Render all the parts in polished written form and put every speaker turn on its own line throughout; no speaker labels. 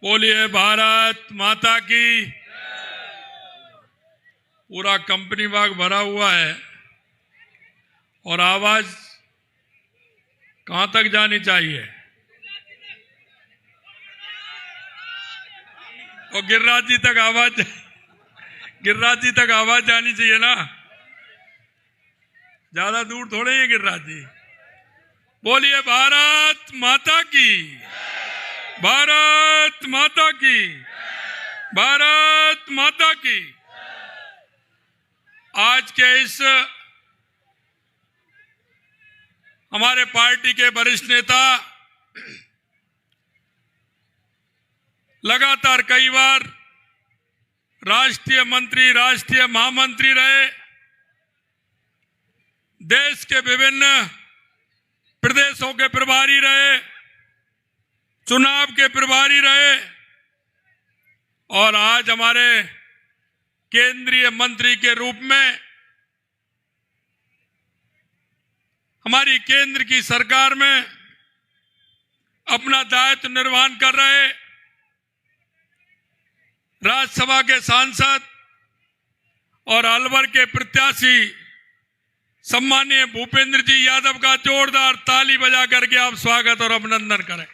बोलिए भारत माता की। पूरा कंपनी बाग भरा हुआ है और आवाज कहां तक जानी चाहिए? और गिरिराज जी तक आवाज जानी चाहिए ना, ज्यादा दूर थोड़े हैं गिरिराज जी। बोलिए भारत माता की, भारत माता की, भारत माता की। आज के इस हमारे पार्टी के वरिष्ठ नेता लगातार कई बार राष्ट्रीय मंत्री, राष्ट्रीय महामंत्री रहे, देश के विभिन्न प्रदेशों के प्रभारी रहे, चुनाव के प्रभारी रहे और आज हमारे केंद्रीय मंत्री के रूप में हमारी केंद्र की सरकार में अपना दायित्व निर्वहन कर रहे राज्यसभा के सांसद और अलवर के प्रत्याशी सम्माननीय भूपेंद्र जी यादव का जोरदार ताली बजा करके आप स्वागत और अभिनंदन करें,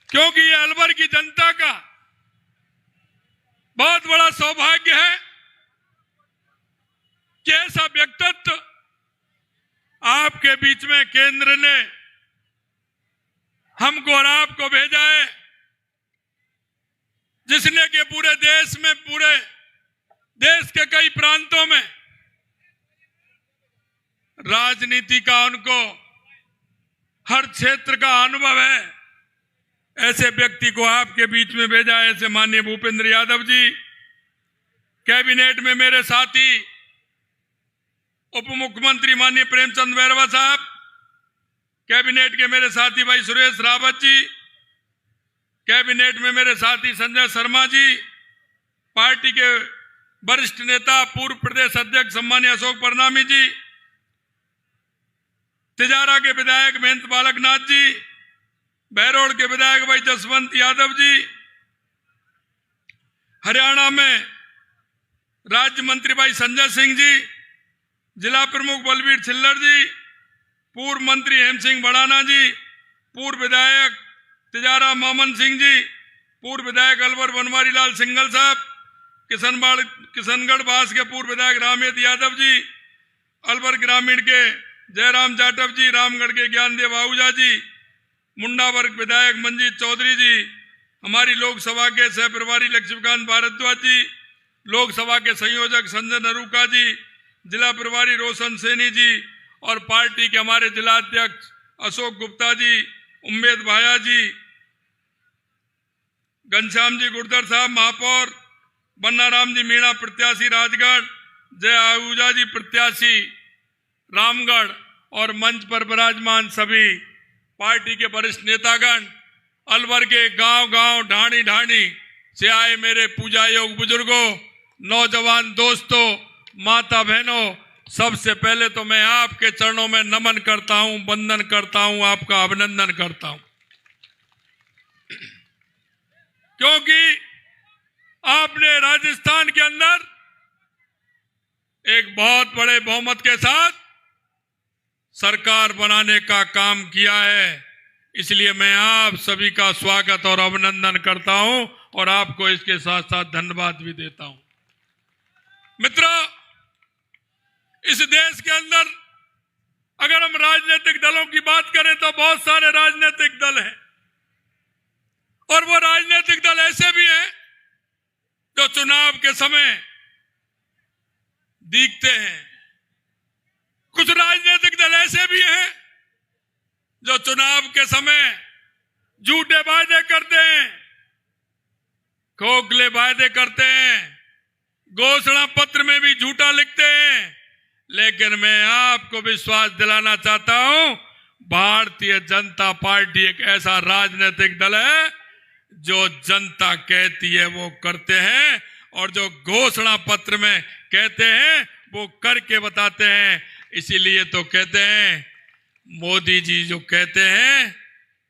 क्योंकि ये अलवर की जनता का बहुत बड़ा सौभाग्य है कि ऐसा व्यक्तित्व आपके बीच में केंद्र ने हमको और आपको भेजा है, जिसने कि पूरे देश में, पूरे देश के कई प्रांतों में राजनीति का उनको हर क्षेत्र का अनुभव है। ऐसे व्यक्ति को आपके बीच में भेजा है, ऐसे माननीय भूपेंद्र यादव जी। कैबिनेट में मेरे साथी उप मुख्यमंत्री माननीय प्रेमचंद बैरवा साहब, कैबिनेट के मेरे साथी भाई सुरेश रावत जी, कैबिनेट में मेरे साथी संजय शर्मा जी, पार्टी के वरिष्ठ नेता पूर्व प्रदेश अध्यक्ष सम्माननीय अशोक परनामी जी, तिजारा के विधायक महेंद्र बालकनाथ जी, बहरोड के विधायक भाई जसवंत यादव जी, हरियाणा में राज्य मंत्री भाई संजय सिंह जी, जिला प्रमुख बलबीर छिल्लर जी, पूर्व मंत्री हेम सिंह बड़ाना जी, पूर्व विधायक तिजारा मोहम्मद सिंह जी, पूर्व विधायक अलवर बनवारी लाल सिंघल साहब, किशनगढ़ बास के पूर्व विधायक रामेद यादव जी, अलवर ग्रामीण के जयराम जाटव जी, रामगढ़ के ज्ञानदेव आहूजा जी, मुंडा वर्ग विधायक मंजीत चौधरी जी, हमारी लोकसभा के सह प्रभारी लक्ष्मीकांत भारद्वाज जी, लोकसभा के संयोजक संजय नरूका जी, जिला प्रभारी रोशन सैनी जी और पार्टी के हमारे जिला अध्यक्ष अशोक गुप्ता जी, उम्मेद भाया जी, घनश्याम जी गुर्जर साहब महापौर, बन्नाराम जी मीणा प्रत्याशी राजगढ़, जय आहूजा जी प्रत्याशी रामगढ़ और मंच पर विराजमान सभी पार्टी के वरिष्ठ नेतागण, अलवर के गांव-गांव, ढाणी-ढाणी से आए मेरे पूजा योग बुजुर्गों, नौजवान दोस्तों, माता बहनों, सबसे पहले तो मैं आपके चरणों में नमन करता हूं, वंदन करता हूं, आपका अभिनंदन करता हूं, क्योंकि आपने राजस्थान के अंदर एक बहुत बड़े बहुमत के साथ सरकार बनाने का काम किया है। इसलिए मैं आप सभी का स्वागत और अभिनंदन करता हूं और आपको इसके साथ साथ धन्यवाद भी देता हूं। मित्रों, इस देश के अंदर अगर हम राजनीतिक दलों की बात करें तो बहुत सारे राजनीतिक दल हैं और वो राजनीतिक दल ऐसे भी हैं जो चुनाव के समय दिखते हैं, कुछ राजनीतिक दल ऐसे भी हैं जो चुनाव के समय झूठे वायदे करते हैं, खोखले वायदे करते हैं, घोषणा पत्र में भी झूठा लिखते हैं। लेकिन मैं आपको विश्वास दिलाना चाहता हूं, भारतीय जनता पार्टी एक ऐसा राजनीतिक दल है जो जनता कहती है वो करते हैं और जो घोषणा पत्र में कहते हैं वो करके बताते हैं। इसीलिए तो कहते हैं, मोदी जी जो कहते हैं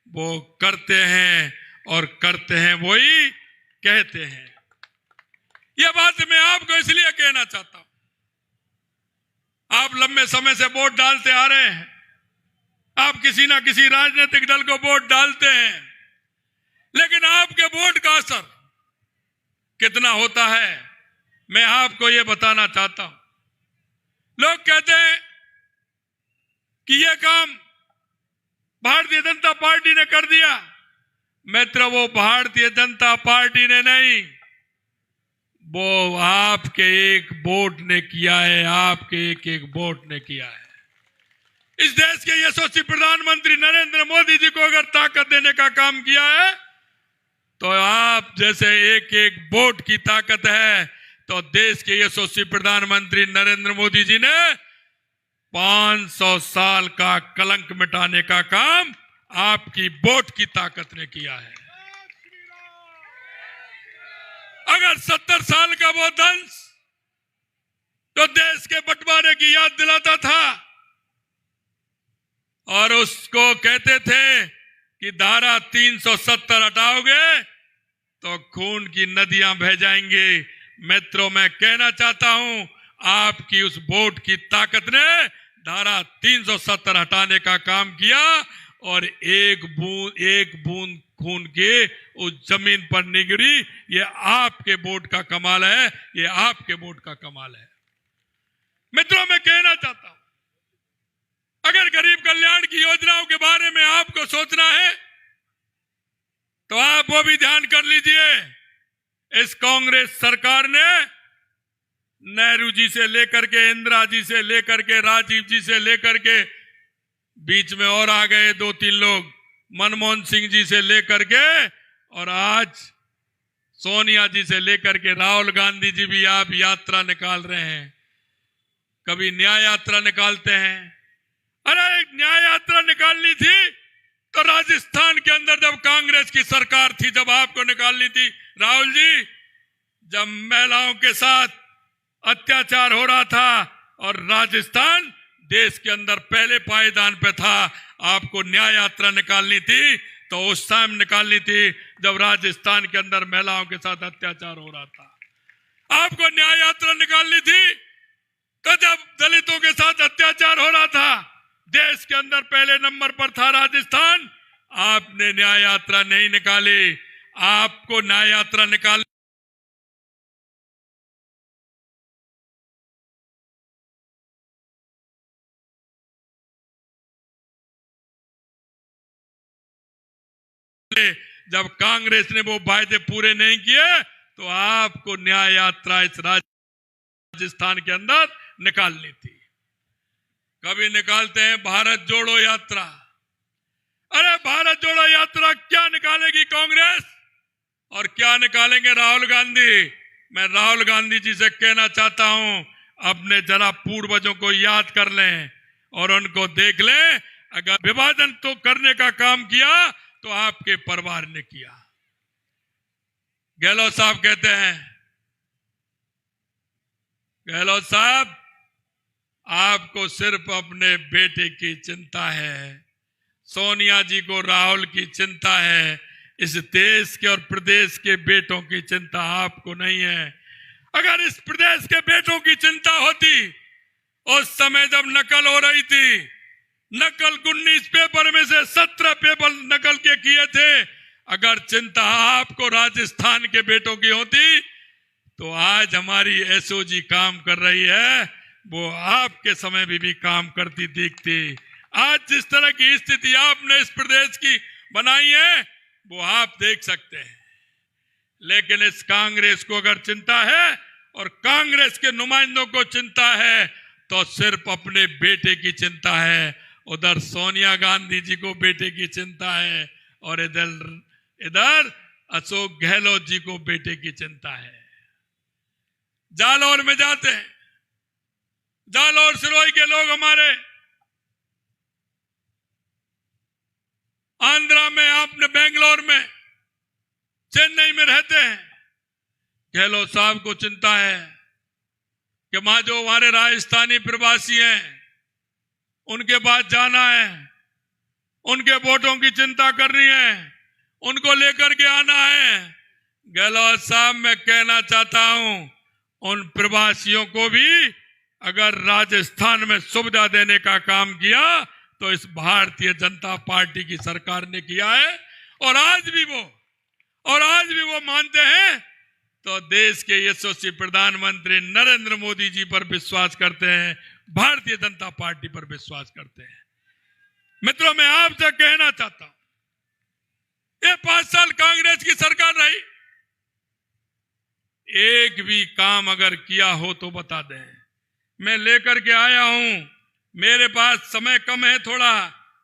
वो करते हैं और करते हैं वही कहते हैं। यह बात मैं आपको इसलिए कहना चाहता हूं, आप लंबे समय से वोट डालते आ रहे हैं, आप किसी ना किसी राजनीतिक दल को वोट डालते हैं, लेकिन आपके वोट का असर कितना होता है मैं आपको यह बताना चाहता हूं। लोग कहते हैं कि यह काम भारतीय जनता पार्टी ने कर दिया। मित्र, वो भारतीय जनता पार्टी ने नहीं, वो आपके एक वोट ने किया है, आपके एक एक वोट ने किया है। इस देश के यशस्वी प्रधानमंत्री नरेंद्र मोदी जी को अगर ताकत देने का काम किया है, तो आप जैसे एक एक वोट की ताकत है, तो देश के यशस्वी प्रधानमंत्री नरेंद्र मोदी जी ने 500 साल का कलंक मिटाने का काम आपकी वोट की ताकत ने किया है। अगर 70 साल का वो दंश तो देश के बंटवारे की याद दिलाता था और उसको कहते थे कि धारा 370 हटाओगे तो खून की नदियां बह जाएंगी। मित्रों, मैं कहना चाहता हूं, आपकी उस वोट की ताकत ने धारा 370 हटाने का काम किया और एक बूंद खून के उस जमीन पर नहीं गिरी। ये आपके वोट का कमाल है, ये आपके वोट का कमाल है। मित्रों, मैं कहना चाहता हूं, अगर गरीब कल्याण की योजनाओं के बारे में आपको सोचना है तो आप वो भी ध्यान कर लीजिए। इस कांग्रेस सरकार ने नेहरू जी से लेकर के, इंदिरा जी से लेकर के, राजीव जी से लेकर के, बीच में और आ गए 2-3 लोग, मनमोहन सिंह जी से लेकर के और आज सोनिया जी से लेकर के राहुल गांधी जी भी आप यात्रा निकाल रहे हैं। कभी न्याय यात्रा निकालते हैं। अरे न्याय यात्रा निकालनी थी तो राजस्थान के अंदर जब कांग्रेस की सरकार थी, जब आपको निकालनी थी राहुल जी, जब महिलाओं के साथ अत्याचार हो रहा था और राजस्थान देश के अंदर पहले पायदान पे था, आपको न्याय यात्रा निकालनी थी तो उस टाइम निकालनी थी जब राजस्थान के अंदर महिलाओं के साथ अत्याचार हो रहा था। आपको न्याय यात्रा निकालनी थी तो जब दलितों के साथ अत्याचार हो रहा था, देश के अंदर पहले नंबर पर था राजस्थान। आपने न्याय यात्रा नहीं निकाली। आपको न्याय यात्रा निकाल जब कांग्रेस ने वो वायदे पूरे नहीं किए तो आपको न्याय यात्रा इस राजस्थान के अंदर निकालनी थी। कभी निकालते हैं भारत जोड़ो यात्रा। अरे भारत जोड़ो यात्रा क्या निकालेगी कांग्रेस और क्या निकालेंगे राहुल गांधी? मैं राहुल गांधी जी से कहना चाहता हूं, अपने जरा पूर्वजों को याद कर लें और उनको देख लें। अगर विभाजन तो करने का काम किया तो आपके परिवार ने किया। गहलोत साहब कहते हैं, गहलोत साहब आपको सिर्फ अपने बेटे की चिंता है, सोनिया जी को राहुल की चिंता है, इस देश के और प्रदेश के बेटों की चिंता आपको नहीं है। अगर इस प्रदेश के बेटों की चिंता होती, उस समय जब नकल हो रही थी, नकल 19 पेपर में से 17 पेपर नकल के किए थे, अगर चिंता आपको राजस्थान के बेटों की होती तो आज हमारी एसओजी काम कर रही है, वो आपके समय भी काम करती दिखती। आज जिस तरह की स्थिति आपने इस प्रदेश की बनाई है वो आप देख सकते हैं। लेकिन इस कांग्रेस को अगर चिंता है और कांग्रेस के नुमाइंदों को चिंता है तो सिर्फ अपने बेटे की चिंता है। उधर सोनिया गांधी जी को बेटे की चिंता है और इधर अशोक गहलोत जी को बेटे की चिंता है। जालौर में जाते हैं, जालौर सिरोही के लोग हमारे, आंध्रा में, आपने बेंगलोर में, चेन्नई में रहते हैं। गहलोत साहब को चिंता है कि वहां जो हमारे राजस्थानी प्रवासी हैं उनके पास जाना है, उनके वोटों की चिंता करनी है, उनको लेकर के आना है। गहलोत साहब, मैं कहना चाहता हूं उन प्रवासियों को भी अगर राजस्थान में सुविधा देने का काम किया तो इस भारतीय जनता पार्टी की सरकार ने किया है, और आज भी वो मानते हैं तो देश के यशस्वी प्रधानमंत्री नरेंद्र मोदी जी पर विश्वास करते हैं, भारतीय जनता पार्टी पर विश्वास करते हैं। मित्रों, मैं आपसे कहना चाहता हूं, ये 5 साल कांग्रेस की सरकार रही, एक भी काम अगर किया हो तो बता दें। मैं लेकर के आया हूं, मेरे पास समय कम है, थोड़ा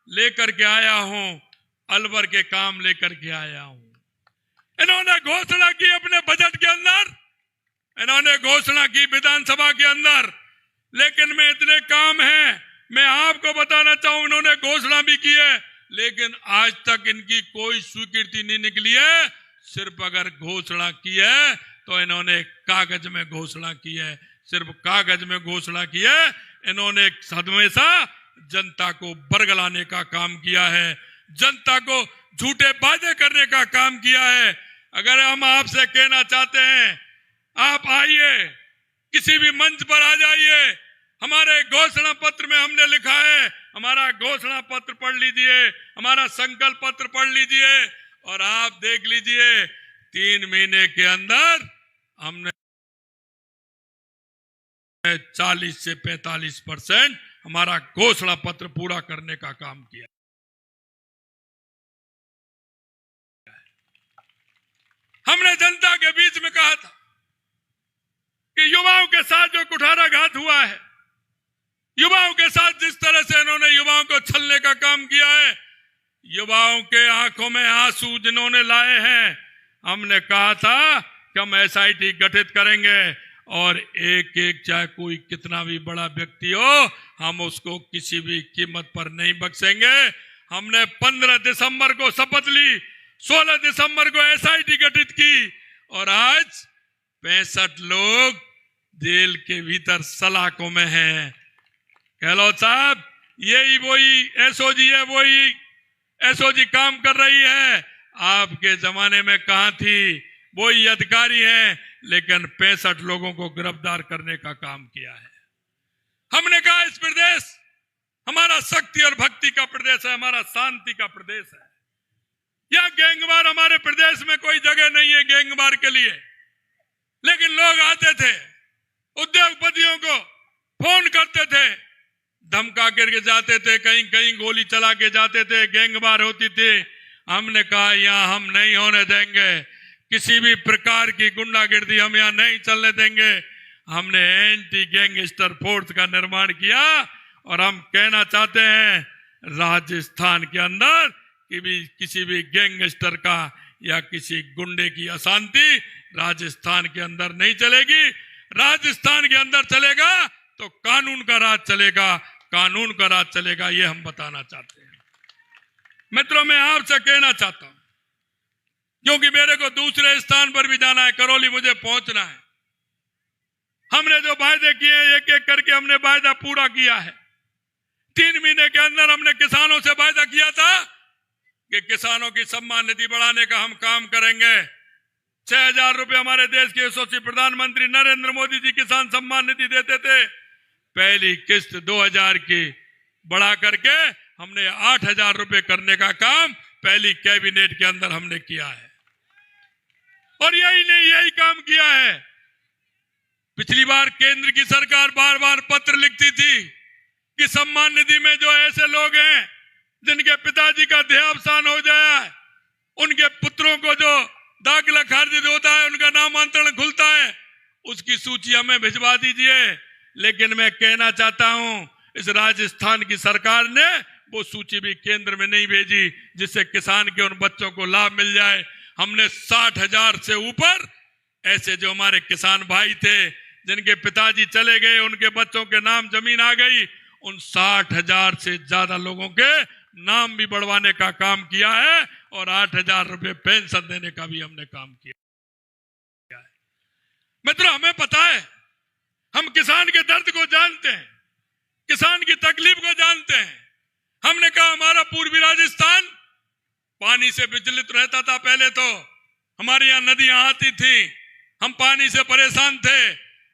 लेकर के आया हूं, अलवर के काम लेकर के आया हूं। इन्होंने घोषणा की अपने बजट के अंदर, इन्होंने घोषणा की विधानसभा के अंदर, लेकिन में इतने काम हैं, मैं आपको बताना चाहूं, इन्होंने घोषणा भी की है लेकिन आज तक इनकी कोई स्वीकृति नहीं निकली है। सिर्फ अगर घोषणा की है तो इन्होंने कागज में घोषणा की है, सिर्फ कागज में घोषणा की है। इन्होंने हमेशा जनता को बरगलाने का काम किया है, जनता को झूठे वादे करने का काम किया है। अगर हम आपसे कहना चाहते हैं, आप आइए, किसी भी मंच पर आ जाइए, हमारे घोषणा पत्र में हमने लिखा है, हमारा घोषणा पत्र पढ़ लीजिए, हमारा संकल्प पत्र पढ़ लीजिए और आप देख लीजिए 3 महीने के अंदर हमने 40 से 45% हमारा घोषणा पत्र पूरा करने का काम किया। हमने जनता के बीच में कहा था कि युवाओं के साथ जो कुठाराघात हुआ है, युवाओं के साथ जिस तरह से इन्होंने युवाओं को छलने का काम किया है, युवाओं के आंखों में आंसू जिन्होंने लाए हैं, हमने कहा था कि हम SIT गठित करेंगे और एक चाहे कोई कितना भी बड़ा व्यक्ति हो, हम उसको किसी भी कीमत पर नहीं बख्शेंगे। हमने 15 दिसंबर को शपथ ली, 16 दिसंबर को SIT गठित की और आज 65 लोग जेल के भीतर सलाखों में हैं। गहलोत साहब, यही वही SOG है, वही SOG काम कर रही है। आपके जमाने में कहां थी? वही अधिकारी हैं, लेकिन 65 लोगों को गिरफ्तार करने का काम किया है। हमने कहा इस प्रदेश हमारा शक्ति और भक्ति का प्रदेश है, हमारा शांति का प्रदेश है। यह गैंगवार हमारे प्रदेश में कोई जगह नहीं है गैंगवार के लिए। लेकिन लोग आते थे, उद्योगपतियों को फोन करते थे, धमका करके जाते थे, कहीं कहीं गोली चला के जाते थे, गैंगवार होती थी। हमने कहा यहां हम नहीं होने देंगे, किसी भी प्रकार की गुंडागिर्दी हम यहाँ नहीं चलने देंगे। हमने एंटी गैंगस्टर फोर्स का निर्माण किया और हम कहना चाहते हैं राजस्थान के अंदर कि भी किसी भी गैंगस्टर का या किसी गुंडे की अशांति राजस्थान के अंदर नहीं चलेगी। राजस्थान के अंदर चलेगा तो कानून का राज चलेगा, कानून का राज चलेगा, ये हम बताना चाहते हैं। मित्रों, मैं आपसे कहना चाहता हूं, क्योंकि मेरे को दूसरे स्थान पर भी जाना है, करौली मुझे पहुंचना है। हमने जो वायदे किए हैं, एक एक करके हमने वायदा पूरा किया है। 3 महीने के अंदर हमने किसानों से वायदा किया था कि किसानों की सम्मान निधि बढ़ाने का हम काम करेंगे। 6,000 रुपए हमारे देश के यशस्वी प्रधानमंत्री नरेंद्र मोदी जी किसान सम्मान निधि देते थे। पहली किस्त 2,000 की बढ़ा करके हमने 8,000 रुपए करने का काम पहली कैबिनेट के अंदर हमने किया है। और यही नहीं, यही काम किया है। पिछली बार केंद्र की सरकार बार बार पत्र लिखती थी कि सम्मान निधि में जो ऐसे लोग हैं जिनके पिताजी का देहावसान हो जाए, उनके पुत्रों को जो दाखिला खारिज होता है, उनका नामांतरण खुलता है, उसकी सूची हमें भिजवा दीजिए। लेकिन मैं कहना चाहता हूं, इस राजस्थान की सरकार ने वो सूची भी केंद्र में नहीं भेजी जिससे किसान के उन बच्चों को लाभ मिल जाए। हमने 60,000 से ऊपर ऐसे जो हमारे किसान भाई थे जिनके पिताजी चले गए, उनके बच्चों के नाम जमीन आ गई, उन 60,000 से ज्यादा लोगों के नाम भी बढ़वाने का काम किया है और 8,000 रुपए पेंशन देने का भी हमने काम किया है। मित्रों, हमें पता है, हम किसान के दर्द को जानते हैं, किसान की तकलीफ को जानते हैं। हमने कहा हमारा पूर्वी राजस्थान पानी से विचलित रहता था। पहले तो हमारे यहाँ नदियां आती थी, हम पानी से परेशान थे,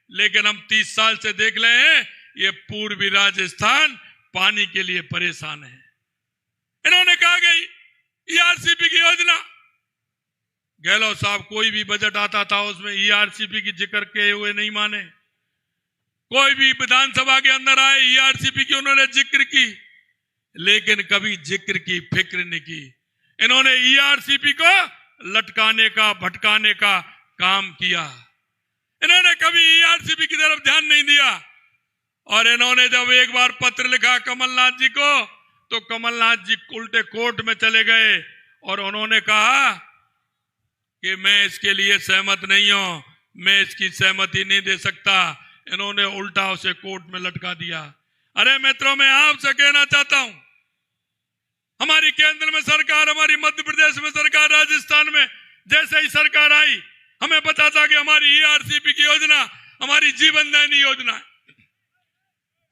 लेकिन हम 30 साल से देख रहे हैं ये पूर्वी राजस्थान पानी के लिए परेशान है। इन्होंने कहा गई ईआरसीपी की योजना, गहलोत साहब कोई भी बजट आता था उसमें ईआरसीपी की जिक्र किए हुए नहीं माने। कोई भी विधानसभा के अंदर आए ईआरसीपी की उन्होंने जिक्र की, लेकिन कभी जिक्र की फिक्र नहीं की। इन्होंने ईआरसीपी को लटकाने का भटकाने का काम किया। इन्होंने कभी ईआरसीपी की तरफ ध्यान नहीं दिया। और इन्होंने जब एक बार पत्र लिखा कमलनाथ जी को, तो कमलनाथ जी उल्टे कोर्ट में चले गए और उन्होंने कहा कि मैं इसके लिए सहमत नहीं हूं, मैं इसकी सहमति नहीं दे सकता। इन्होंने उल्टा उसे कोर्ट में लटका दिया। अरे मित्रों, मैं आपसे कहना चाहता हूं, हमारी केंद्र में सरकार, हमारी मध्य प्रदेश में सरकार, राजस्थान में जैसे ही सरकार आई, हमें पता था कि हमारी ईआरसीपी की योजना हमारी जीवन दायिनी योजना है।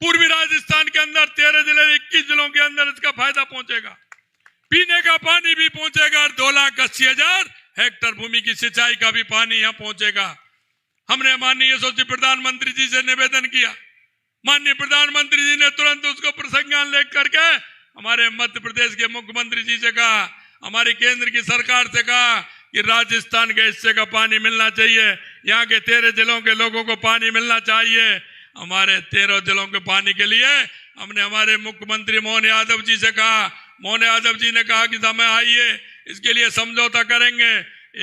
पूर्वी राजस्थान के अंदर 13 जिले, 21 जिलों के अंदर इसका फायदा पहुंचेगा। पीने का पानी भी पहुंचेगा और 2,80,000 हेक्टेयर भूमि की सिंचाई का भी पानी यहां पहुंचेगा। हमने माननीय यशस्वी प्रधानमंत्री जी से निवेदन किया, माननीय प्रधानमंत्री जी ने तुरंत उसको प्रसंज्ञान लेकर करके हमारे मध्य प्रदेश के मुख्यमंत्री जी से कहा, हमारी केंद्र की सरकार से कहा कि राजस्थान के हिस्से का पानी मिलना चाहिए, यहाँ के 13 जिलों के लोगों को पानी मिलना चाहिए। हमारे 13 जिलों के पानी के लिए हमने हमारे मुख्यमंत्री मोहन यादव जी से कहा। मोहन यादव जी ने कहा कि समय आइए, इसके लिए समझौता करेंगे।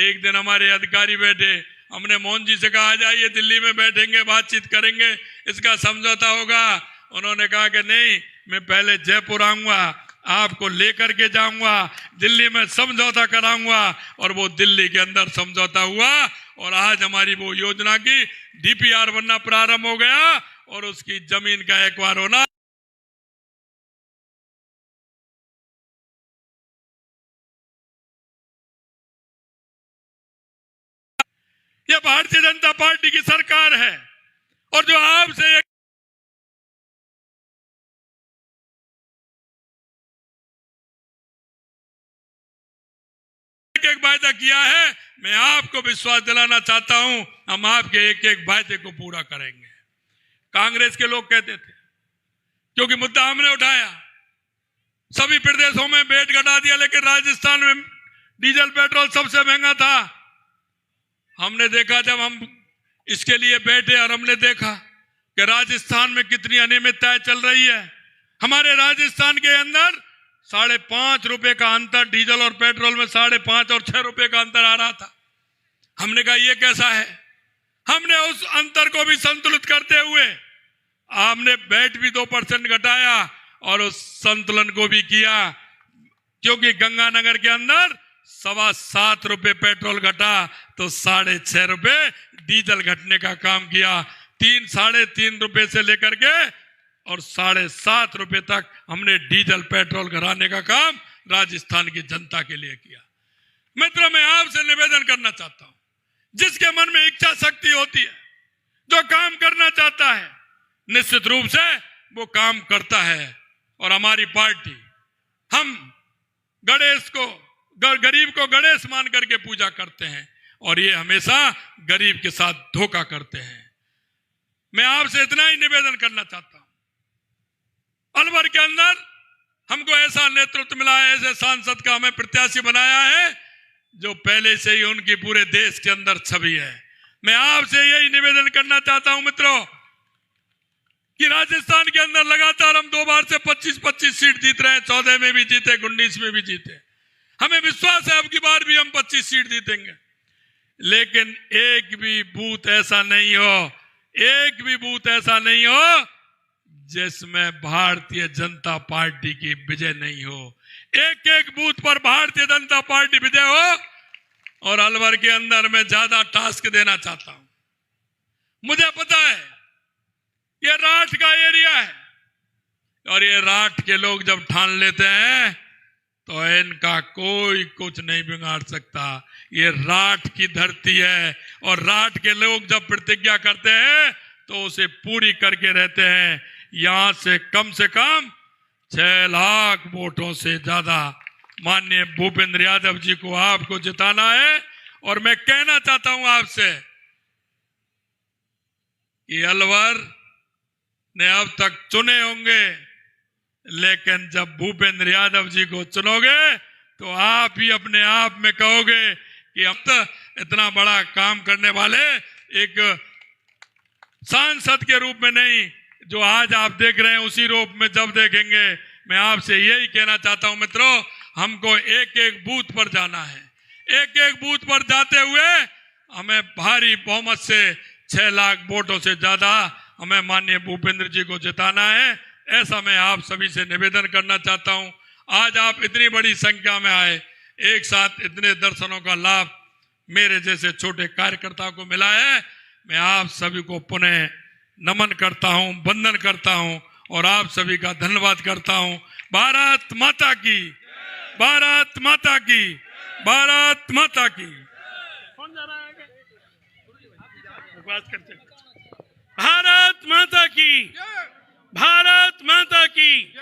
एक दिन हमारे अधिकारी बैठे, हमने मोहन जी से कहा जाइए दिल्ली में बैठेंगे, बातचीत करेंगे, इसका समझौता होगा। उन्होंने कहा कि नहीं, मैं पहले जयपुर आऊंगा, आपको लेकर के जाऊंगा, दिल्ली में समझौता कराऊंगा। और वो दिल्ली के अंदर समझौता हुआ और आज हमारी वो योजना की डीपीआर बनना प्रारंभ हो गया और उसकी जमीन का एक्वायर होना। ये भारतीय जनता पार्टी की सरकार है और जो आपसे एक वायदा किया है, मैं आपको विश्वास दिलाना चाहता हूं, हम आपके एक एक वायदे को पूरा करेंगे। कांग्रेस के लोग कहते थे, क्योंकि मुद्दा हमने उठाया, सभी प्रदेशों में वेट घटा दिया, लेकिन राजस्थान में डीजल पेट्रोल सबसे महंगा था। हमने देखा, जब हम इसके लिए बैठे और हमने देखा कि राजस्थान में कितनी अनियमितताएं चल रही है। हमारे राजस्थान के अंदर 5.5 रुपए का अंतर डीजल और पेट्रोल में, 5.5 और 6 रुपए का अंतर आ रहा था। हमने कहा ये कैसा है। हमने उस अंतर को भी संतुलित करते हुए हमने वैट भी 2% घटाया और उस संतुलन को भी किया, क्योंकि गंगानगर के अंदर 7.25 रुपए पेट्रोल घटा तो 6.5 रुपए डीजल घटने का काम किया। 3-3.5 रुपए से लेकर के और 7.5 रुपए तक हमने डीजल पेट्रोल घटाने का काम राजस्थान की जनता के लिए किया। मित्रों, मैं आपसे निवेदन करना चाहता हूं, जिसके मन में इच्छा शक्ति होती है, जो काम करना चाहता है, निश्चित रूप से वो काम करता है। और हमारी पार्टी, हम गणेश को, गरीब को गणेश मान करके पूजा करते हैं और ये हमेशा गरीब के साथ धोखा करते हैं। मैं आपसे इतना ही निवेदन करना चाहता हूं, अलवर के अंदर हमको ऐसा नेतृत्व मिला है, ऐसे सांसद का हमें प्रत्याशी बनाया है जो पहले से ही उनकी पूरे देश के अंदर छवि है। मैं आपसे यही निवेदन करना चाहता हूं मित्रों, कि राजस्थान के अंदर लगातार हम 2 बार से 25-25 सीट जीत रहे हैं। 14 में भी जीते, 19 में भी जीते। हमें विश्वास है अब की बार भी हम 25 सीट जीतेंगे। लेकिन एक भी बूथ ऐसा नहीं हो, एक भी बूथ ऐसा नहीं हो जिसमें भारतीय जनता पार्टी की विजय नहीं हो। एक एक बूथ पर भारतीय जनता पार्टी विजय हो। और अलवर के अंदर मैं ज्यादा टास्क देना चाहता हूं। मुझे पता है ये राठ का एरिया है और ये राठ के लोग जब ठान लेते हैं तो इनका कोई कुछ नहीं बिगाड़ सकता। ये राठ की धरती है और राठ के लोग जब प्रतिज्ञा करते हैं तो उसे पूरी करके रहते हैं। यहां से कम 6 लाख वोटों से ज्यादा माननीय भूपेंद्र यादव जी को आपको जिताना है। और मैं कहना चाहता हूं आपसे कि अलवर ने अब तक चुने होंगे, लेकिन जब भूपेंद्र यादव जी को चुनोगे तो आप ही अपने आप में कहोगे कि हम तो इतना बड़ा काम करने वाले एक सांसद के रूप में नहीं, जो आज आप देख रहे हैं उसी रूप में जब देखेंगे। मैं आपसे यही कहना चाहता हूं मित्रों, हमको एक एक बूथ पर जाना है। एक एक बूथ पर जाते हुए हमें भारी बहुमत से 6 लाख वोटों से ज्यादा हमें माननीय भूपेंद्र जी को जिताना है। ऐसा मैं आप सभी से निवेदन करना चाहता हूं। आज आप इतनी बड़ी संख्या में आए, एक साथ इतने दर्शनों का लाभ मेरे जैसे छोटे कार्यकर्ताओं को मिला है। मैं आप सभी को पुनः नमन करता हूं, वंदन करता हूं और आप सभी का धन्यवाद करता हूं। भारत माता की, भारत माता की, भारत माता की। कौन जा रहा है? भारत माता की, भारत माता की,